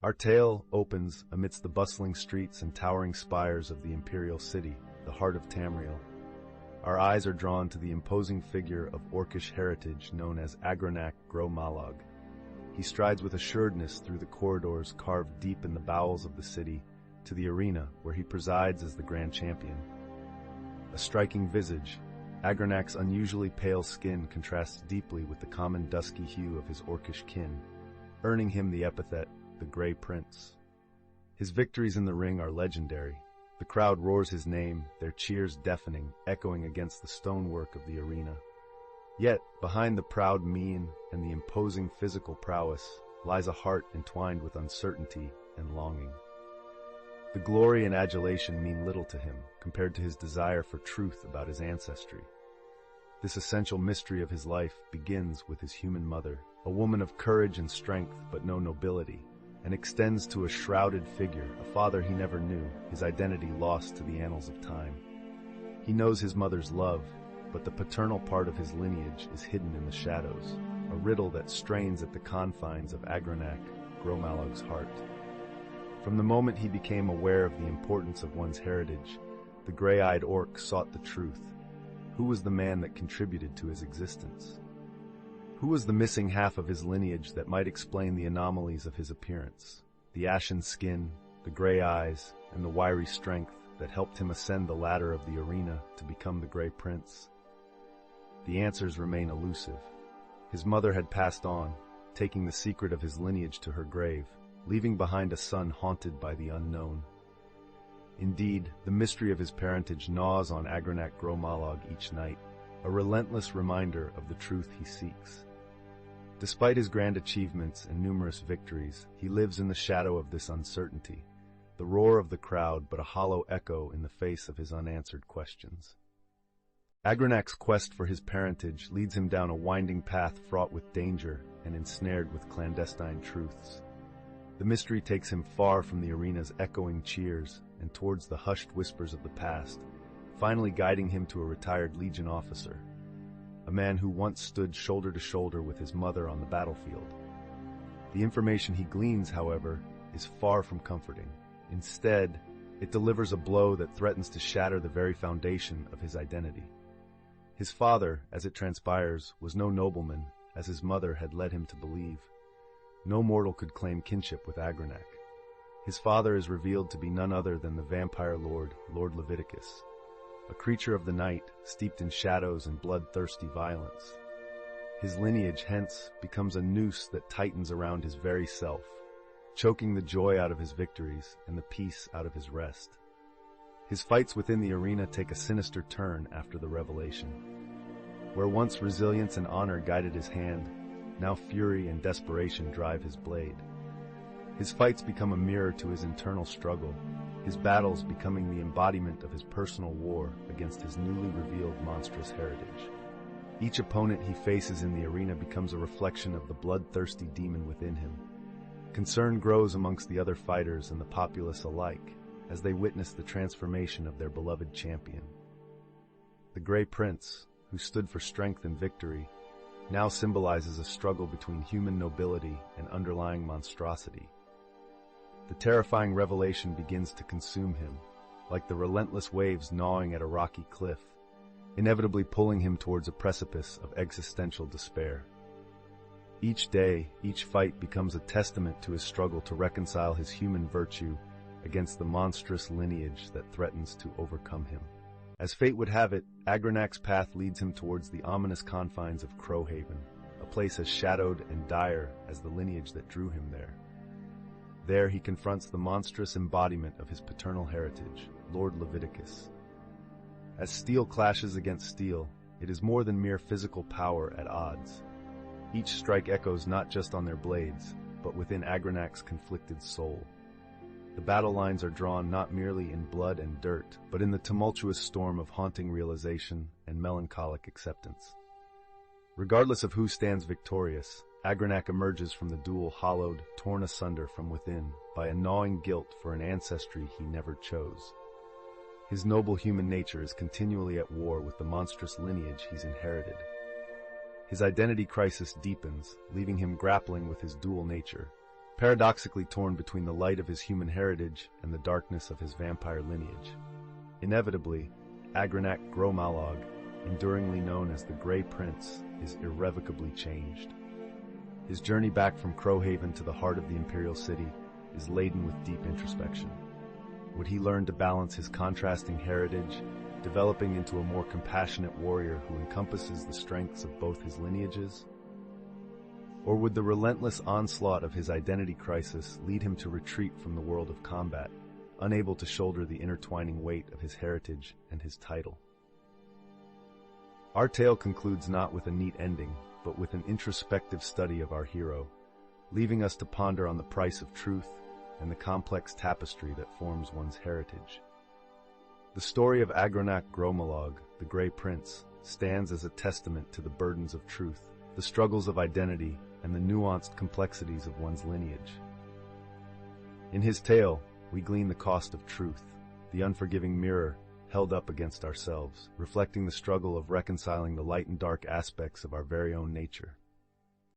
Our tale opens amidst the bustling streets and towering spires of the imperial city, the heart of Tamriel. Our eyes are drawn to the imposing figure of Orcish heritage known as Agranak Gro-Malog. He strides with assuredness through the corridors carved deep in the bowels of the city to the arena where he presides as the grand champion. A striking visage, Agranak's unusually pale skin contrasts deeply with the common dusky hue of his Orcish kin, earning him the epithet, the Grey Prince. His victories in the ring are legendary. The crowd roars his name, their cheers deafening, echoing against the stonework of the arena. Yet, behind the proud mien and the imposing physical prowess, lies a heart entwined with uncertainty and longing. The glory and adulation mean little to him compared to his desire for truth about his ancestry. This essential mystery of his life begins with his human mother, a woman of courage and strength but no nobility, and extends to a shrouded figure, a father he never knew, his identity lost to the annals of time. He knows his mother's love, but the paternal part of his lineage is hidden in the shadows, a riddle that strains at the confines of Agranak Gro-Malog's heart. From the moment he became aware of the importance of one's heritage, the gray-eyed orc sought the truth. Who was the man that contributed to his existence? Who was the missing half of his lineage that might explain the anomalies of his appearance, the ashen skin, the gray eyes, and the wiry strength that helped him ascend the ladder of the arena to become the Grey Prince? The answers remain elusive. His mother had passed on, taking the secret of his lineage to her grave, leaving behind a son haunted by the unknown. Indeed, the mystery of his parentage gnaws on Agranak Gro-Malog each night, a relentless reminder of the truth he seeks. Despite his grand achievements and numerous victories, he lives in the shadow of this uncertainty, the roar of the crowd but a hollow echo in the face of his unanswered questions. Agranak's quest for his parentage leads him down a winding path fraught with danger and ensnared with clandestine truths. The mystery takes him far from the arena's echoing cheers and towards the hushed whispers of the past, finally guiding him to a retired Legion officer, a man who once stood shoulder to shoulder with his mother on the battlefield. The information he gleans, however, is far from comforting. Instead, it delivers a blow that threatens to shatter the very foundation of his identity. His father, as it transpires, was no nobleman, as his mother had led him to believe. No mortal could claim kinship with Agranak. His father is revealed to be none other than the vampire lord, Lord Leviticus, a creature of the night, steeped in shadows and bloodthirsty violence. His lineage, hence, becomes a noose that tightens around his very self, choking the joy out of his victories and the peace out of his rest. His fights within the arena take a sinister turn after the revelation. Where once resilience and honor guided his hand, now fury and desperation drive his blade. His fights become a mirror to his internal struggle, his battles becoming the embodiment of his personal war against his newly revealed monstrous heritage. Each opponent he faces in the arena becomes a reflection of the bloodthirsty demon within him. Concern grows amongst the other fighters and the populace alike as they witness the transformation of their beloved champion. The Grey Prince, who stood for strength and victory, now symbolizes a struggle between human nobility and underlying monstrosity. The terrifying revelation begins to consume him, like the relentless waves gnawing at a rocky cliff, inevitably pulling him towards a precipice of existential despair. Each day, each fight becomes a testament to his struggle to reconcile his human virtue against the monstrous lineage that threatens to overcome him. As fate would have it, Agranak's path leads him towards the ominous confines of Crowhaven, a place as shadowed and dire as the lineage that drew him there. There he confronts the monstrous embodiment of his paternal heritage, Lord Leviticus. As steel clashes against steel, it is more than mere physical power at odds. Each strike echoes not just on their blades, but within Agranak's conflicted soul. The battle lines are drawn not merely in blood and dirt, but in the tumultuous storm of haunting realization and melancholic acceptance. Regardless of who stands victorious, Agranak emerges from the duel hollowed, torn asunder from within by a gnawing guilt for an ancestry he never chose. His noble human nature is continually at war with the monstrous lineage he's inherited. His identity crisis deepens, leaving him grappling with his dual nature, paradoxically torn between the light of his human heritage and the darkness of his vampire lineage. Inevitably, Agranak Gromalog, enduringly known as the Grey Prince, is irrevocably changed. His journey back from Crowhaven to the heart of the Imperial City is laden with deep introspection. Would he learn to balance his contrasting heritage, developing into a more compassionate warrior who encompasses the strengths of both his lineages? Or would the relentless onslaught of his identity crisis lead him to retreat from the world of combat, unable to shoulder the intertwining weight of his heritage and his title? Our tale concludes not with a neat ending, but with an introspective study of our hero, leaving us to ponder on the price of truth and the complex tapestry that forms one's heritage. The story of Agranak Gromalog, the Grey Prince, stands as a testament to the burdens of truth, the struggles of identity, and the nuanced complexities of one's lineage. In his tale, we glean the cost of truth, the unforgiving mirror held up against ourselves, reflecting the struggle of reconciling the light and dark aspects of our very own nature.